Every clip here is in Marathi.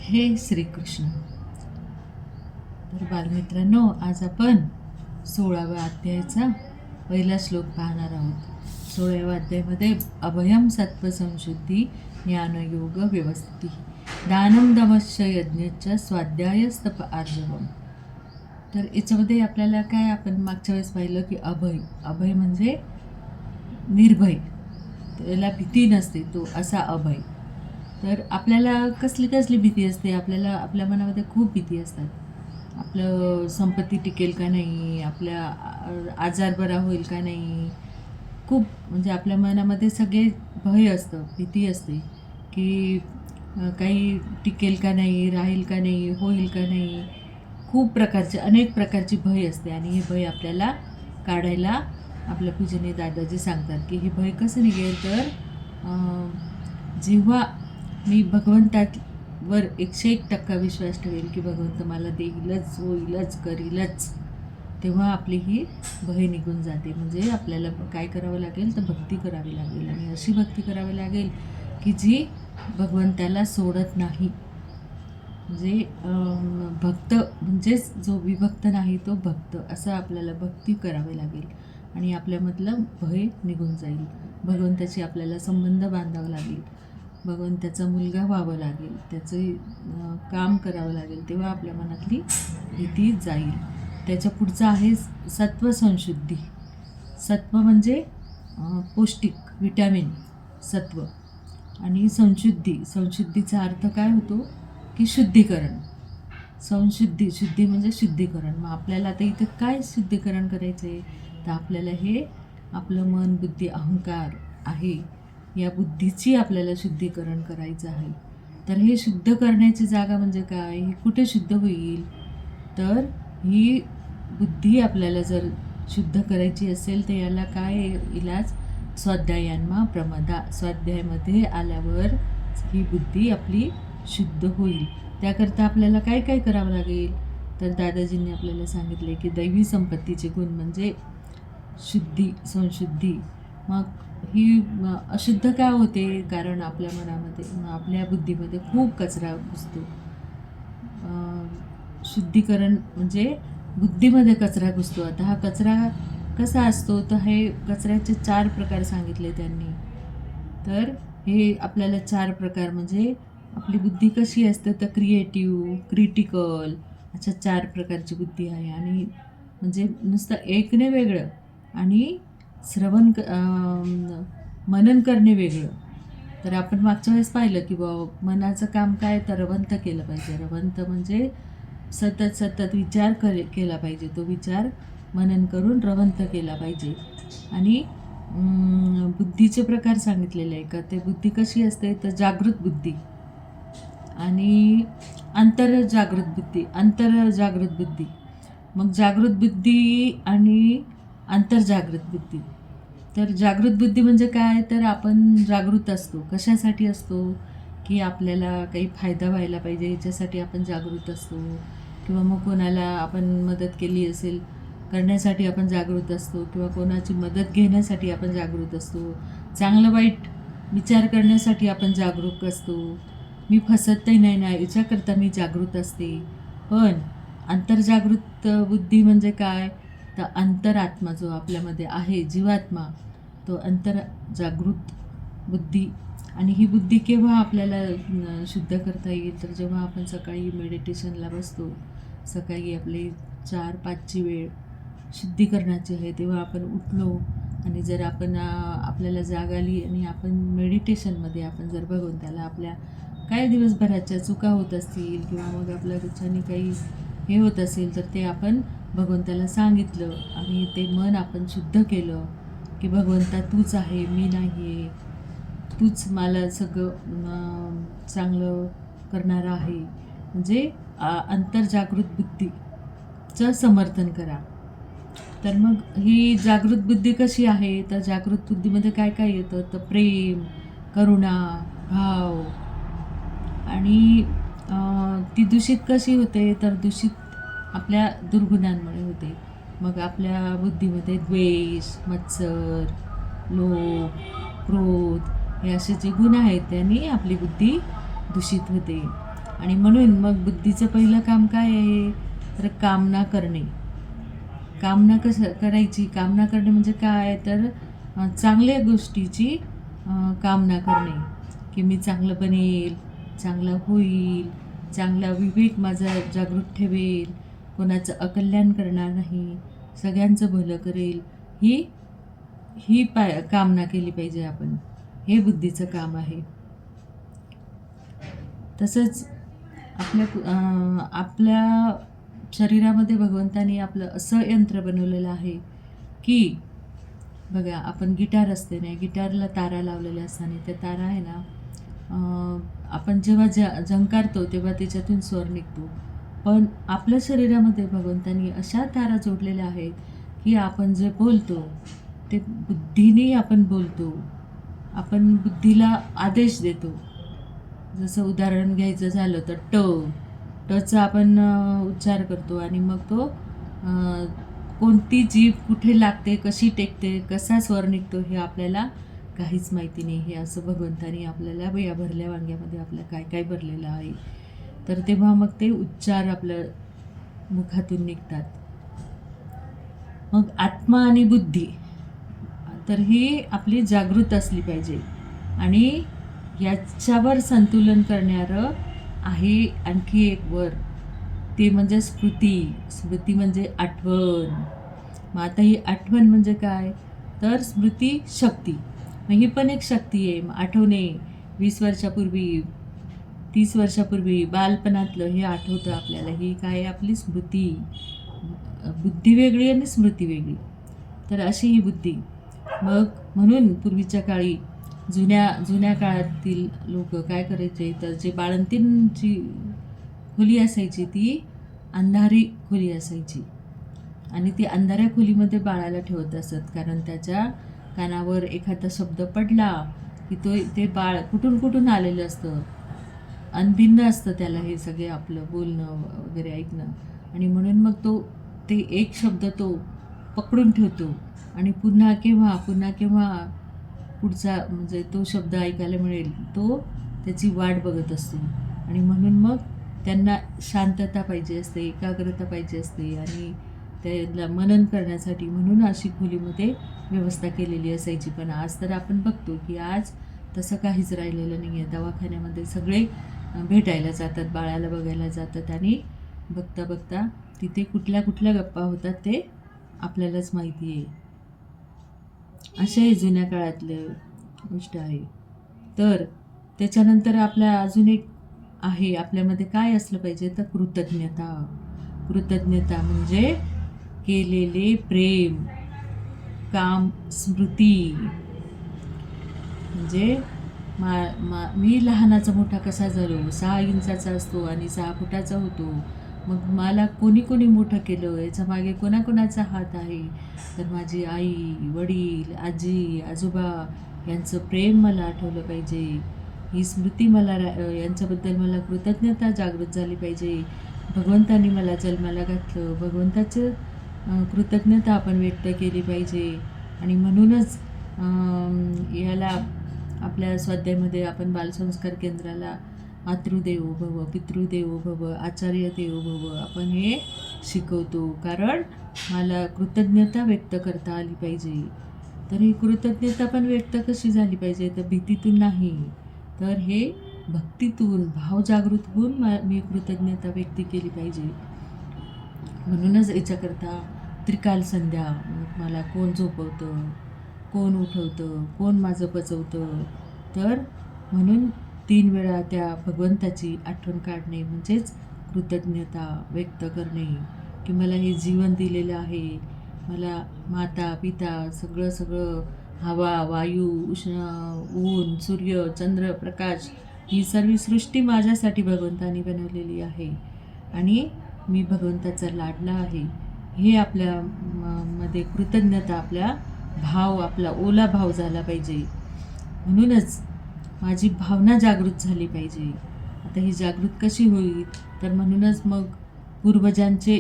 हे श्रीकृष्ण. तर बालमित्रांनो, आज आपण 16व्या अध्यायाचा पहिला श्लोक पाहणार आहोत. 16व्या अध्यायामध्ये अभयम सत्वसंशुद्धी ज्ञानयोग व्यवस्थिती दानम दमश्च यज्ञच स्वाध्यायस्तप आर्जवम. तर याच्यामध्ये आपल्याला काय, आपण मागच्या वेळेस पाहिलं की अभय म्हणजे निर्भय, त्याला भीती नसते, तो असा अभय. तर आपल्याला कसली कसली भीती असते, आपल्याला आपल्या मनामध्ये खूप भीती असतात. आपलं संपत्ती टिकेल का नाही, आपल्या आजार बरा होईल का नाही, खूप म्हणजे आपल्या मनामध्ये सगळे भय असतं, भीती असते की काही टिकेल का नाही, राहील का नाही, होईल का नाही. खूप प्रकारचे, अनेक प्रकारची भय असते आणि हे भय आपल्याला काढायला आपल्या पूजनीय दादाजी सांगतात की हे भय कसं निघेल. तर जेव्हा मी भगवंतावर 101% विश्वास ठेवेल की भगवंत मला देईलच, होईलच, करीलच, तेव्हा आपली ही भय निघून जाते. म्हणजे आपल्याला काय करावं लागेल, तर भक्ती करावी लागेल, आणि अशी भक्ती करावी लागेल की जी भगवंताला सोडत नाही. म्हणजे भक्त म्हणजेच जो विभक्त नाही तो भक्त, असं आपल्याला भक्ती करावी लागेल आणि आपल्यामधलं भय निघून जाईल. भगवंताशी आपल्याला संबंध बांधावा लागेल, भगवंताचा मुलगा व्हावं लागेल, त्याचं काम करावं लागेल, तेव्हा आपल्या मनातली भीती जाईल. त्याच्या पुढचं आहे सत्वसंशुद्धी. सत्व म्हणजे पौष्टिक, विटॅमिन, सत्व. आणि संशुद्धीचा अर्थ काय होतो की शुद्धीकरण. शुद्धी म्हणजे शुद्धीकरण. मग आपल्याला आता इथं काय शुद्धीकरण करायचं आहे, तर आपल्याला हे आपलं मन, बुद्धी, अहंकार आहे, या बुद्धीची आपल्याला शुद्धीकरण करायचं आहे. तर हे शुद्ध करण्याची जागा म्हणजे काय, हे कुठे शुद्ध होईल, तर ही बुद्धी आपल्याला जर शुद्ध करायची असेल तर याला काय इलाज, स्वाध्यायान्मा प्रमदा. स्वाध्यायामध्ये आल्यावर ही बुद्धी आपली शुद्ध होईल. त्याकरता आपल्याला काय काय करावं लागेल, तर दादाजींनी आपल्याला सांगितले की दैवी संपत्तीचे गुण म्हणजे शुद्धी, संशुद्धी. मग ही अशुद्ध का होते, कारण आपल्या मनामध्ये, आपल्या बुद्धीमध्ये खूप कचरा घुसतो. शुद्धीकरण म्हणजे बुद्धीमध्ये कचरा घुसतो. आता हा कचरा कसा असतो, तर हे कचऱ्याचे 4 प्रकार सांगितले त्यांनी. तर हे आपल्याला 4 प्रकार म्हणजे आपली बुद्धी कशी असते, तर क्रिएटिव्ह, क्रिटिकल, अशा 4 प्रकारची बुद्धी आहे. आणि म्हणजे नुसतं ऐकणे वेगळं आणि मनन करणे वेगळं. तर आपण मागच्या वेळेस पाहिलं की मनाचं काम काय, तर रवंथ केलं पाहिजे. रवंथ म्हणजे सतत विचार केला पाहिजे. तो विचार मनन करून रवंथ केला पाहिजे. आणि बुद्धीचे प्रकार सांगितलेले आहे का, ते बुद्धी कशी असते, तर जागृत बुद्धी आणि आंतरजागृत बुद्धी. मग जागृत बुद्धी आणि आंतरजागृत बुद्धी. तर जागृत बुद्धी म्हणजे काय, तर आपण जागृत असतो. कशासाठी असतो, की आपल्याला काही फायदा व्हायला पाहिजे याच्यासाठी आपण जागृत असतो, किंवा मग कोणाला आपण मदत केली असेल करण्यासाठी आपण जागृत असतो, किंवा कोणाची मदत घेण्यासाठी आपण जागृत असतो, चांगलं वाईट विचार करण्यासाठी आपण जागरूक असतो. मी फसतही नाही ना याच्याकरता मी जागृत असते. पण आंतरजागृत बुद्धी म्हणजे काय, तर अंतरात्मा जो आपल्यामध्ये आहे, जीवात्मा, तो अंतरजागृत बुद्धी. आणि ही बुद्धी केव्हा आपल्याला शुद्ध करता येईल, तर जेव्हा आपण सकाळी मेडिटेशनला बसतो, सकाळी आपली 4-5ची वेळ शुद्धीकरणाची आहे, तेव्हा आपण उठलो आणि जर आपण आपल्याला जाग आली आणि आपण मेडिटेशनमध्ये आपण जर भगवंताला आपल्या काय दिवसभराच्या चुका होत असतील, किंवा मग आपल्या गुच्छांनी काही हे होत असेल, तर ते आपण भगवंताला सांगितलं आणि ते मन आपण शुद्ध केलं की भगवंता तूच आहे, मी नाही आहे, तूच मला सगळं चांगलं करणारं आहे. म्हणजे अंतरजागृत बुद्धीचं समर्थन करा. तर मग ही जागृत बुद्धी कशी आहे, तर जागृत बुद्धीमध्ये काय काय येतं, तर प्रेम, करुणा, भाव. आणि ती दूषित कशी होते, तर दूषित आपल्या दुर्गुणांमुळे होते. मग आपल्या बुद्धीमध्ये द्वेष, मत्सर, लोभ, क्रोध हे असे जे गुण आहेत, त्यांनी आपली बुद्धी दूषित होते. आणि म्हणून मग बुद्धीचं पहिलं काम काय आहे, तर कामना करणे. कामना कसं करायची, कामना करणे म्हणजे काय, तर चांगल्या गोष्टीची कामना करणे, की मी चांगलं बनेल, चांगलं होईल, चांगला विवेक माझा जागृत ठेवेल, कोणाचं अकल्याण करणार नाही, सगळ्यांचं भलं करेल, ही ही कामना केली पाहिजे आपण. हे बुद्धीचं काम आहे. तसंच आपल्या शरीरामध्ये भगवंतानी आपलं असं यंत्र बनवलेलं आहे की बघा, आपण गिटार असते ना, गिटारला तारा लावलेल्या असताना त्या तारा आहे ना, आपण जेव्हा झंकारतो तेव्हा त्याच्यातून स्वर निघतो. पण आपल्या शरीरामध्ये भगवंतानी अशा तारा जोडलेल्या आहेत की आपण जे बोलतो ते बुद्धीने आपण बोलतो. आपण बुद्धीला आदेश देतो. जसं उदाहरण घ्यायचं झालं तर टचा आपण उच्चार करतो आणि मग तो कोणती जीभ कुठे लागते, कशी टेकते, कसा स्वर निघतो हे आपल्याला काहीच माहिती नाही. हे असं भगवंतानी आपल्याला या भरल्या वांग्यामध्ये आपल्या काय काय भरलेलं आहे. तर तेव्हा मग ते उच्चार आपल्या मुखातून निघतात. मग आत्मा आणि बुद्धी तर ही आपली जागृत असली पाहिजे आणि याच्यावर संतुलन करणारं आहे आणखी एक वर, ते म्हणजे स्मृती म्हणजे आठवण. मग आता ही आठवण म्हणजे काय, तर स्मृती शक्ती. मग ही पण एक शक्ती आहे. आठवणे 20 वर्षापूर्वी, 30 वर्षापूर्वी बालपणातलं हे आठवतं आपल्याला. ही काय, आपली स्मृती. बुद्धी वेगळी आणि स्मृती वेगळी. तर अशी ही बुद्धी. मग म्हणून पूर्वीच्या काळी जुन्या काळातील लोक काय करायचे, तर जे बाळंतींची खोली असायची ती अंधारी खोली असायची आणि ती अंधाऱ्या खोलीमध्ये बाळाला ठेवत असत. कारण त्याच्या कानावर एखादा शब्द पडला की ते बाळ कुठून आलेलं असतं, अनभिन्न असतं त्याला हे सगळे आपलं बोलणं वगैरे ऐकणं. आणि म्हणून मग ते एक शब्द तो पकडून ठेवतो आणि पुन्हा केव्हा पुढचा म्हणजे तो शब्द ऐकायला मिळेल तो त्याची वाट बघत असतो. आणि म्हणून मग त्यांना शांतता पाहिजे असते, एकाग्रता पाहिजे असते आणि त्याला मनन करण्यासाठी म्हणून अशी खोलीमध्ये व्यवस्था केलेली असायची. पण आज तर आपण बघतो की आज तसं काहीच राहिलेलं नाही आहे. दवाखान्यामध्ये सगळे भेटायला जातात, बाळाला बघायला जातात आणि बघता तिथे कुठल्या गप्पा होतात ते आपल्यालाच माहिती आहे. अशाही जुन्या काळातले गोष्ट आहे. तर त्याच्यानंतर आपल्या अजून एक आहे, आपल्यामध्ये काय असलं पाहिजे, तर कृतज्ञता म्हणजे केलेले प्रेम, काम, स्मृती. म्हणजे मी लहानाचा मोठा कसा झालो, 6 इंचाचा असतो आणि 6 फुटाचा होतो. मग मला कोणी मोठं केलं, याच्या मागे कोणाचा हात आहे, तर माझी आई, वडील, आजी, आजोबा यांचं प्रेम मला आठवलं पाहिजे. ही स्मृती यांच्याबद्दल मला कृतज्ञता जागृत झाली पाहिजे. भगवंतानी मला जन्माला घातलं, भगवंताचं कृतज्ञता आपण व्यक्त केली पाहिजे. आणि म्हणूनच याला आपल्या स्वाध्यायामध्ये आपण बालसंस्कार केंद्राला मातृदेवो भव, पितृदेवो भव, आचार्य देवो भव आपण हे शिकवतो. कारण मला कृतज्ञता व्यक्त करता आली पाहिजे. तर ही कृतज्ञता पण व्यक्त कशी झाली पाहिजे, तर भीतीतून नाही, तर हे भक्तीतून, भाव जागृत होऊन मी कृतज्ञता व्यक्त केली पाहिजे. म्हणूनच याच्याकरता त्रिकाल संध्या, मला कोण झोपवतं, कोण उठवतं, कोण माझं पचवतं, तर म्हणून 3 वेळा त्या भगवंताची आठवण काढणे म्हणजेच कृतज्ञता व्यक्त करणे, की मला हे जीवन दिलेलं आहे. मला माता पिता सगळं हवा, वायू, ऊन, सूर्य, चंद्र, प्रकाश ही सर्व सृष्टी माझ्यासाठी भगवंतानी बनवलेली आहे आणि मी भगवंताचा लाडला आहे. हे आपल्या मध्ये कृतज्ञता, आपला ओला भाव झाला पाहिजे. म्हणूनच माझी भावना जागृत झाली पाहिजे. आता ही जागृत कशी होईल, तर म्हणूनच मग पूर्वजांचे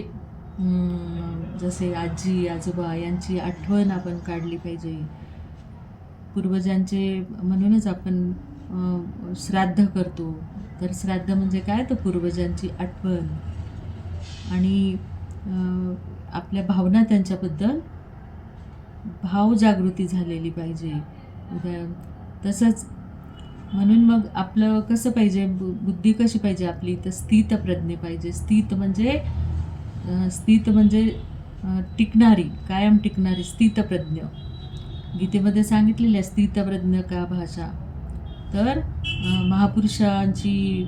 जसे आजी आजोबा यांची आठवण आपण काढली पाहिजे. पूर्वजांचे म्हणूनच आपण श्राद्ध करतो, तर श्राद्ध म्हणजे काय, तर पूर्वजांची आठवण आणि आपल्या भावना त्यांच्याबद्दल भावजागृती झालेली पाहिजे. तसंच म्हणून मग आपलं कसं पाहिजे, बुद्धी कशी पाहिजे आपली, तर स्थितप्रज्ञ पाहिजे. स्थित म्हणजे टिकणारी, कायम टिकणारी स्थितप्रज्ञ. गीतेमध्ये सांगितलेली आहे स्थितप्रज्ञ का भाषा. तर महापुरुषांची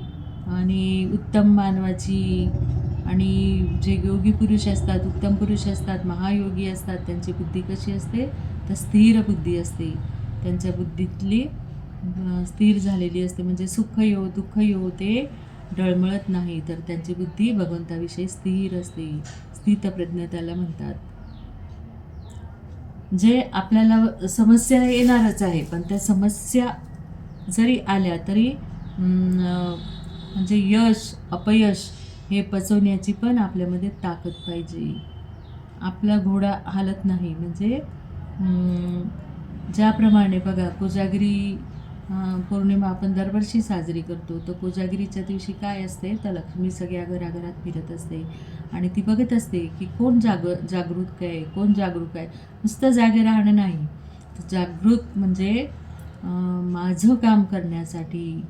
आणि उत्तम मानवाची आणि जे योगी पुरुष असतात, उत्तम पुरुष असतात, महायोगी असतात, त्यांची बुद्धी कशी असते, तर स्थिर बुद्धी असते. त्यांच्या बुद्धीतली स्थिर झालेली असते. म्हणजे सुख येऊ दुःख येऊ ते डळमळत नाही, तर त्यांची बुद्धी भगवंताविषयी स्थिर असते. स्थितप्रज्ञ त्याला म्हणतात. जे आपल्याला समस्या येणारच आहे, पण त्या समस्या जरी आल्या तरी म्हणजे यश अपयश हे पचवण्याची पण आपल्यामध्ये ताकद पाहिजे. आपला घोडा हालत नाही. म्हणजे ज्याप्रमाणे बघा, कोजागिरी पौर्णिमा आपण दरवर्षी साजरी करतो. तर कोजागिरीच्या दिवशी काय असते, तर लक्ष्मी सगळ्या घराघरात फिरत असते आणि ती बघत असते की कोण जागृत आहे, कोण जागरूक आहे. नुसतं जागे राहणं नाही, तर जागृत म्हणजे माझं काम करण्यासाठी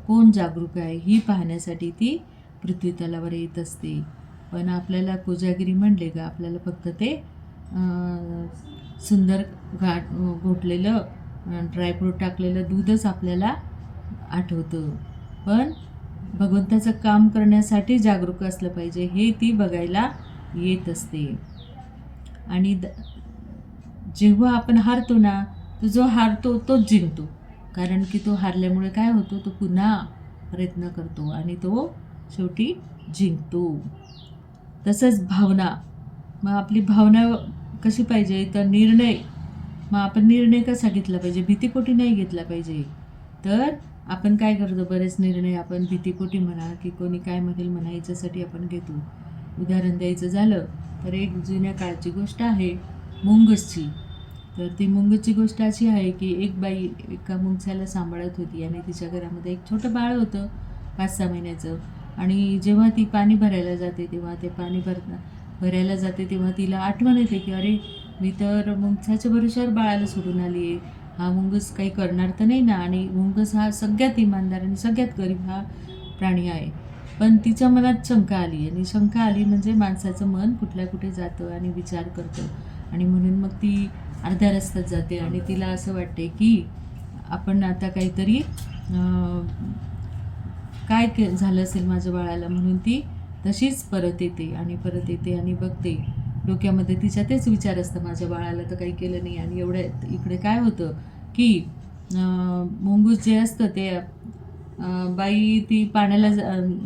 कोण जागरूक आहे ही पाहण्यासाठी ती पृथ्वी तलावर येत असते. पण आपल्याला कोजागिरी म्हणले का आपल्याला फक्त ते सुंदर घोटलेलं ड्रायफ्रूट टाकलेलं दूधच आपल्याला आठवतं. पण भगवंताचं काम करण्यासाठी जागरूक असलं पाहिजे हे ती बघायला येत असते. आणि जेव्हा आपण हारतो ना, तो जो हारतो तोच जिंकतो. कारण की तो हारल्यामुळे काय होतो, तो पुन्हा प्रयत्न करतो आणि तो शेवटी जिंकतो. तसंच भावना. मग आपली भावना कशी पाहिजे, तर निर्णय. मग आपण निर्णय कसा घेतला पाहिजे, भीतीपोटी नाही घेतला पाहिजे. तर आपण काय करतो, बरेच निर्णय आपण भीतीपोटी म्हणा की कोणी काय म्हणेल म्हणा याच्यासाठी आपण घेतो. उदाहरण द्यायचं झालं तर एक जुन्या काळची गोष्ट आहे मुंगसची. तर ती मुंगसची गोष्ट अशी आहे की एक बाई एका मुंगसाला सांभाळत होती आणि तिच्या घरामध्ये एक छोटं बाळ होतं 5-6 महिन्याचं. आणि जेव्हा ती पाणी भरायला जाते तेव्हा ते पाणी भरायला जाते तेव्हा तिला आठवण येते की अरे, मी तर मुंगसाच्या भरोश्यावर बाळाला सोडून आली आहे. हा मुंगस काही करणार तर नाही ना. आणि मुंगस हा सगळ्यात इमानदार आणि सगळ्यात गरीब हा प्राणी आहे. पण तिच्या मनात शंका आली आणि शंका आली म्हणजे माणसाचं मन कुठल्या कुठे जातं आणि विचार करतं. आणि म्हणून मग ती अर्ध्या रस्त्यात जाते आणि तिला असं वाटते की आपण आता काहीतरी काय झालं असेल माझ्या बाळाला. म्हणून ती तशीच परत येते आणि बघते. डोक्यामध्ये तिच्या तेच विचार असतं, माझ्या बाळाला तर काही केलं नाही. आणि एवढ्या इकडे काय होतं की मुंगूस जे असतं ते बाई ती पाण्याला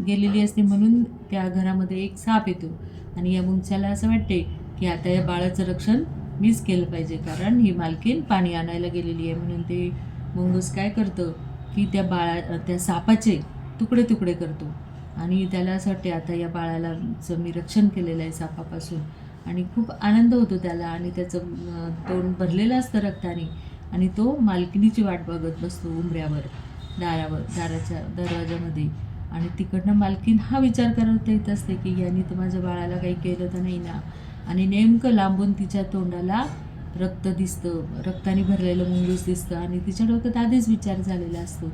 गेलेली असते म्हणून त्या घरामध्ये एक साप येतो. आणि या मुंगसाला असं वाटते की आता या बाळाचं रक्षण मीच केलं पाहिजे, कारण ही मालकीन पाणी आणायला गेलेली आहे. म्हणून ते मुंगूस काय करतं की त्या सापाचे तुकडे तुकडे करतो. आणि त्याला असं वाटते आता या बाळालाचं मी रक्षण केलेलं आहे सापापासून. आणि खूप आनंद होतो त्याला आणि त्याचं तोंड भरलेलं असतं रक्ताने. आणि तो मालकिनीची वाट बघत बसतो उंबऱ्यावर, दाराच्या दरवाजामध्ये. आणि तिकडनं मालकीन हा विचार करत येत असते की यांनी तर माझ्या बाळाला काही केलं तर नाही ना. आणि नेमकं लांबून तिच्या तोंडाला रक्त दिसतं, रक्ताने भरलेलं मुंगूस दिसतं. आणि तिच्या डोक्यात आधीच विचार झालेला असतो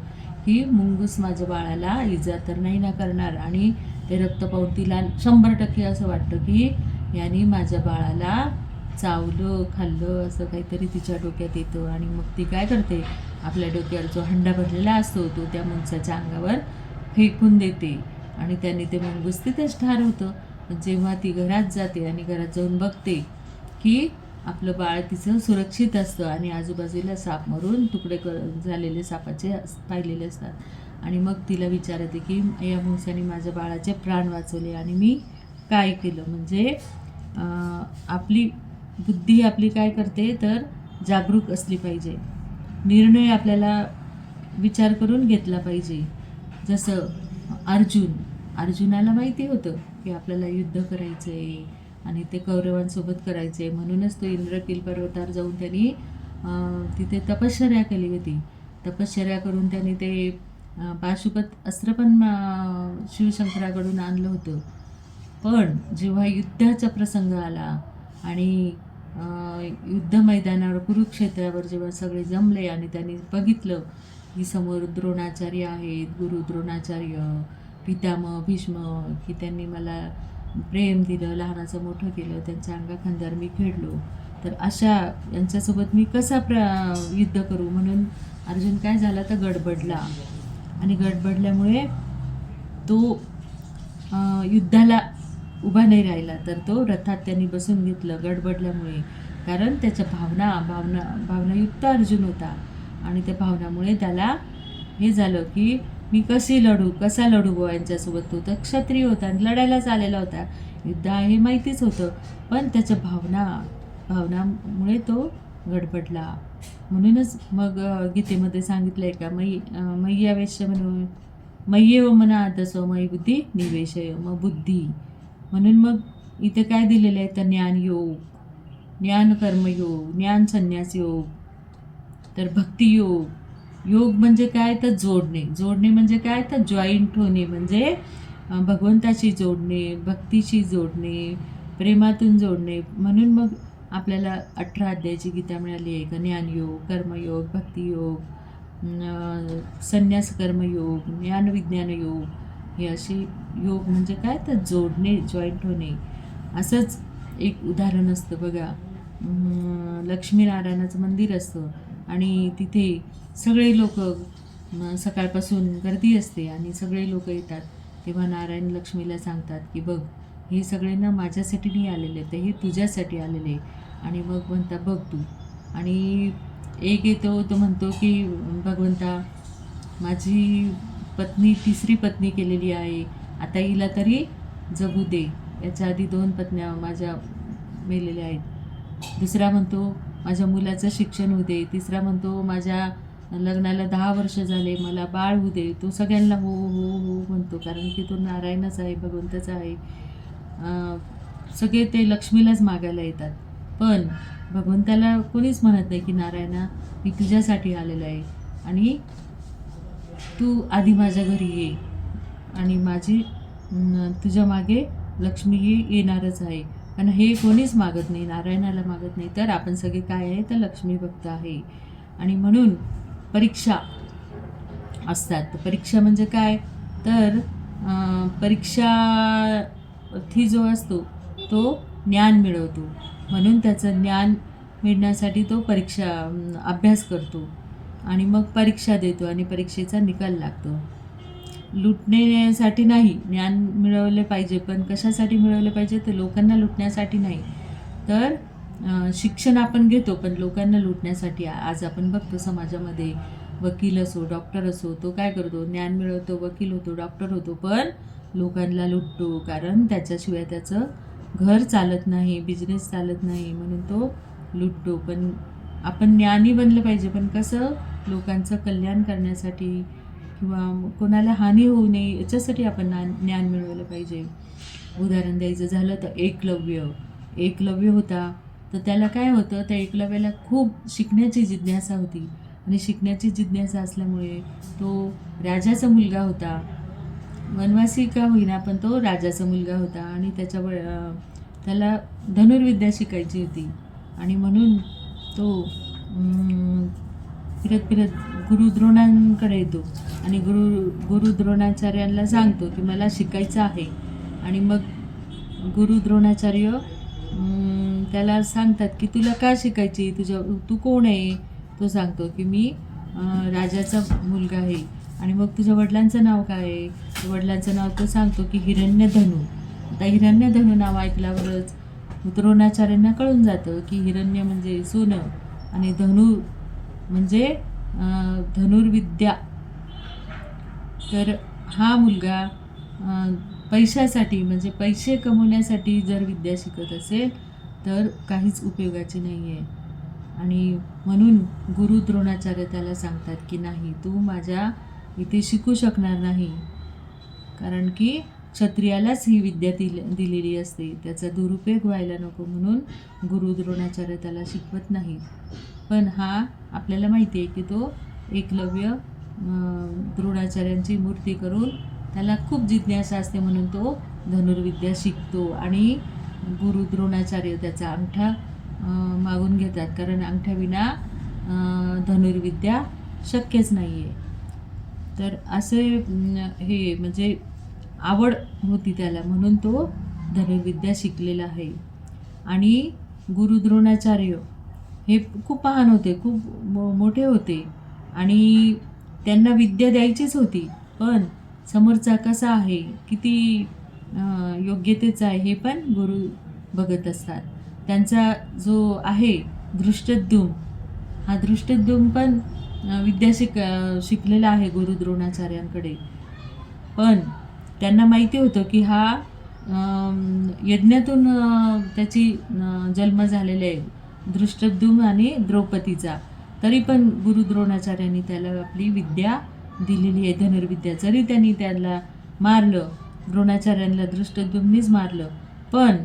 की मुंगूस माझ्या बाळाला इजा तर नाही ना करणार. आणि ते रक्त पाहून तिला 100% असं वाटतं की यांनी माझ्या बाळाला चावलं खाल्लं असं काहीतरी तिच्या डोक्यात येतं. आणि मग ती काय करते, आपल्या डोक्यावर जो हंडा भरलेला असतो तो त्या मुंगसाच्या अंगावर फेकून देते. आणि त्याने ते मुंगूस तिथेच ठार होतं. जेव्हा ती घरात जाते आणि घरात जाऊन बघते की आपलं बाळ तिचं सुरक्षित असतं आणि आजूबाजूला साप मरून तुकडे झालेले सापाचे पाहिलेले असतात. आणि मग तिला विचार येते की या मुंगसाने माझ्या बाळाचे प्राण वाचवले आणि मी काय केलं. म्हणजे आपली बुद्धी आपली काय करते, तर जागरूक असली पाहिजे. निर्णय आपल्याला विचार करून घेतला पाहिजे. जसं अर्जुनाला माहिती होतं की आपल्याला युद्ध करायचं आहे आणि ते कौरवांसोबत करायचं आहे. म्हणूनच तो इंद्रकील पर्वतावर जाऊन त्यांनी तिथे तपश्चर्या केली होती. तपश्चर्या करून त्यांनी ते पाशुपत अस्त्र पण शिवशंकराकडून आणलं होतं. पण जेव्हा युद्धाचा प्रसंग आला आणि युद्ध मैदानावर कुरुक्षेत्रावर जेव्हा सगळे जमले आणि त्यांनी बघितलं की समोर द्रोणाचार्य आहेत, गुरु द्रोणाचार्य, पितामह भीष्म, की त्यांनी मला प्रेम दिलं, लहानाचं मोठं केलं, त्यांच्या अंगाखांद्यावर मी खेळलो, तर अशा यांच्यासोबत मी कसा युद्ध करू, म्हणून अर्जुन काय झाला तर गडबडला. आणि गडबडल्यामुळे तो युद्धाला उभा नाही राहिला, तर तो रथात त्यांनी बसून घेतलं गडबडल्यामुळे. कारण त्याच्या भावनायुक्त अर्जुन होता आणि त्या भावनामुळे त्याला हे झालं की मी कसा लढू बुवा यांच्यासोबत. तो तर क्षत्रिय होता आणि लढायलाच आलेला होता, युद्ध आहे माहितीच होतं, पण त्याच्या भावनामुळे तो गडबडला. म्हणूनच मग गीतेमध्ये सांगितलं आहे का मय्यावेश म्हणून मय्येव मना आदसो मयी बुद्धी निवेशय, मग बुद्धी. म्हणून मग इथे काय दिलेलं आहे तर ज्ञानयोग, ज्ञान कर्मयोग, ज्ञान संन्यास योग, तर भक्तियोग. योग म्हणजे काय तर जोडणे म्हणजे काय तर जॉईंट होणे, म्हणजे भगवंताशी जोडणे, भक्तीशी जोडणे, प्रेमातून जोडणे. म्हणून मग आपल्याला 18 अध्यायाची गीता मिळाली आहे का ज्ञानयोग, कर्मयोग, भक्तियोग, संन्यास कर्मयोग, ज्ञानविज्ञान योग. हे असे योग म्हणजे काय तर जोडणे, जॉईंट होणे. असंच एक उदाहरण असतं बघा, लक्ष्मीनारायणाचं मंदिर असतं आणि तिथे सगळे लोक सकाळपासून गर्दी असते आणि सगळे लोक येतात. तेव्हा नारायण लक्ष्मीला सांगतात की बघ, हे सगळे ना माझ्यासाठी नाही आलेले, तर हे तुझ्यासाठी आलेले. आणि मग म्हणता बघ तू. आणि एक येतो, तो म्हणतो की भगवंता, माझी पत्नी 3री पत्नी केलेली आहे, आता हिला तरी जगू दे, याच्या आधी 2 पत्न्या माझ्या मेलेल्या आहेत. दुसरा म्हणतो माझ्या मुलाचं शिक्षण होऊ दे. तिसरा म्हणतो माझ्या लग्नाला 10 वर्ष झाले, मला बाळ होऊ दे. तो सगळ्यांना हो हो हो म्हणतो, कारण की तो नारायणच आहे, भगवंतच आहे. सगळे ते लक्ष्मीलाच मागायला येतात, पण भगवंताला कोणीच म्हणत नाही की नारायणा, मी तुझ्यासाठी आलेला आहे आणि तू आधी माझ्या घरी ये आणि माझी तुझ्या मागे लक्ष्मी ही येणारच आहे. पण हे कोणीच मागत नाही, नारायणाला मागत नाही. तर आपण सगळे काय आहे तर लक्ष्मी भक्त आहे. आणि म्हणून परीक्षा असतात. परीक्षा म्हणजे काय तर परीक्षार्थी जो असतो तो ज्ञान मिळवतो, म्हणून त्याचं ज्ञान मिळण्यासाठी तो अभ्यास करतो आणि मग परीक्षा देतो आणि परीक्षेचा निकाल लागतो. लुटण्यासाठी नाही ज्ञान मिळवले पाहिजे, पण कशासाठी मिळवले पाहिजे तर लोकांना लुटण्यासाठी नाही. तर शिक्षण आपण घेतो पण लोकांना लुटण्यासाठी. आज आपण बघतो समाजामध्ये वकील असो, डॉक्टर असो, तो काय करतो, ज्ञान मिळवतो, वकील होतो, डॉक्टर होतो, पण लोकांना लुटतो. कारण त्याच्याशिवाय त्याचं घर चालत नाही, बिझनेस चालत नाही, म्हणून तो लुटतो. पण आपण ज्ञानी बनलं पाहिजे, पण कसं, लोकांचं कल्याण करण्यासाठी किंवा कोणाला हानी होऊ नये याच्यासाठी आपण ज्ञान मिळवलं पाहिजे. उदाहरण द्यायचं झालं तर एकलव्य होता, तर त्याला काय होतं, त्या एकलव्याला खूप शिकण्याची जिज्ञासा होती आणि शिकण्याची जिज्ञासा असल्यामुळे तो राजाचा मुलगा होता. वनवासी का होईना पण तो राजाचा मुलगा होता आणि त्याला धनुर्विद्या शिकायची होती. आणि म्हणून तो फिरत गुरु द्रोणांकडे येतो आणि गुरु द्रोणाचार्यांना सांगतो की मला शिकायचं आहे. आणि मग गुरु द्रोणाचार्य त्याला सांगतात की तुला का शिकायची, तू कोण आहे. तो सांगतो की मी राजाचा मुलगा आहे. आणि मग तुझ्या वडिलांचं नाव काय आहे, वडिलांचं नाव तो सांगतो की हिरण्यधनू. आता हिरण्यधनू नाव ऐकल्यावरच द्रोणाचार्यांना कळून जातं की हिरण्य म्हणजे सोनं आणि धनु म्हणजे धनुर्विद्या. तर हा मुलगा पैशासाठी म्हणजे पैसे कमवण्यासाठी जर विद्या शिकत असेल तर काहीच उपयोगाची नाही आहे. आणि म्हणून गुरु द्रोणाचार्य त्याला सांगतात की नाही, तू माझ्या इथे शिकू शकणार नाही, कारण की क्षत्रियालाच ही विद्या दिलेली असते, त्याचा दुरुपयोग व्हायला नको, म्हणून गुरु द्रोणाचार्य त्याला शिकवत नाही. पण हा आपल्याला माहिती आहे की तो एकलव्य द्रोणाचार्यांची मूर्ती करून त्याला खूप जिज्ञासा असते म्हणून तो धनुर्विद्या शिकतो आणि गुरु द्रोणाचार्य त्याचा अंगठा मागून घेतात, कारण अंगठ्याविना धनुर्विद्या शक्यच नाही आहे. तर असे हे म्हणजे आवड होती त्याला म्हणून तो धनुर्विद्या शिकलेला आहे. आणि गुरु द्रोणाचार्य हे खूप महान होते, खूप मोठे होते आणि त्यांना विद्या द्यायचीच होती, पण समोरचा कसा आहे, किती योग्यतेचा आहे हे पण गुरु बघत असतात. त्यांचा जो आहे दृष्टद्युम्न, हा दृष्टद्युम्न पण विद्या शिकलेला आहे गुरु द्रोणाचार्यांकडे, पण त्यांना माहिती होतं की हा यज्ञातून त्याची जन्म झालेला आहे दृष्टद्युम्न आणि द्रौपदीचा. तरी पण गुरु द्रोणाचार्यांनी त्याला आपली विद्या दिलेली आहे, धनुर्विद्या. जरी त्यांनी त्याला मारलं, द्रोणाचार्यांना दृष्टद्युम्नीच मारलं, पण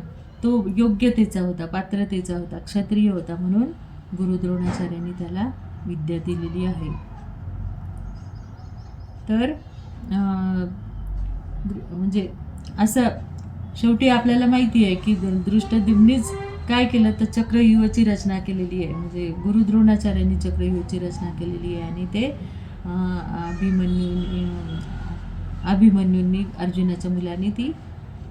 तो योग्यतेचा होता, पात्रतेचा होता, क्षत्रिय होता, म्हणून गुरु द्रोणाचार्यांनी त्याला विद्या दिलेली आहे. तर म्हणजे असं शेवटी आपल्याला माहिती आहे की दृष्टद्युम्नीच काय केलं तर चक्रव्यूहाची रचना केलेली आहे, म्हणजे गुरु द्रोणाचार्यांनी चक्रव्यूहाची रचना केलेली आहे आणि ते अभिमन्यूंनी अर्जुनाच्या मुलांनी ती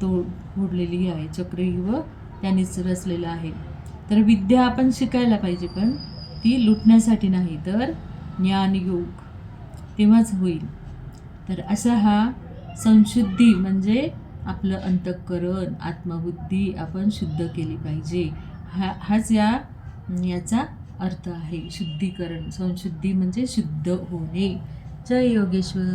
फोडलेली आहे. चक्रव्यूह त्यांनीच रचलेलं आहे. तर विद्या आपण शिकायला पाहिजे, पण ती लुटण्यासाठी नाही, तर ज्ञानयोग तेव्हाच होईल. तर असा हा संशुद्धी म्हणजे आपलं अंतःकरण, आत्मबुद्धी आपण शुद्ध केली पाहिजे, हाच याचा अर्थ आहे. शुद्धीकरण, संशुद्धी म्हणजे शुद्ध होणे. जय योगेश्वर.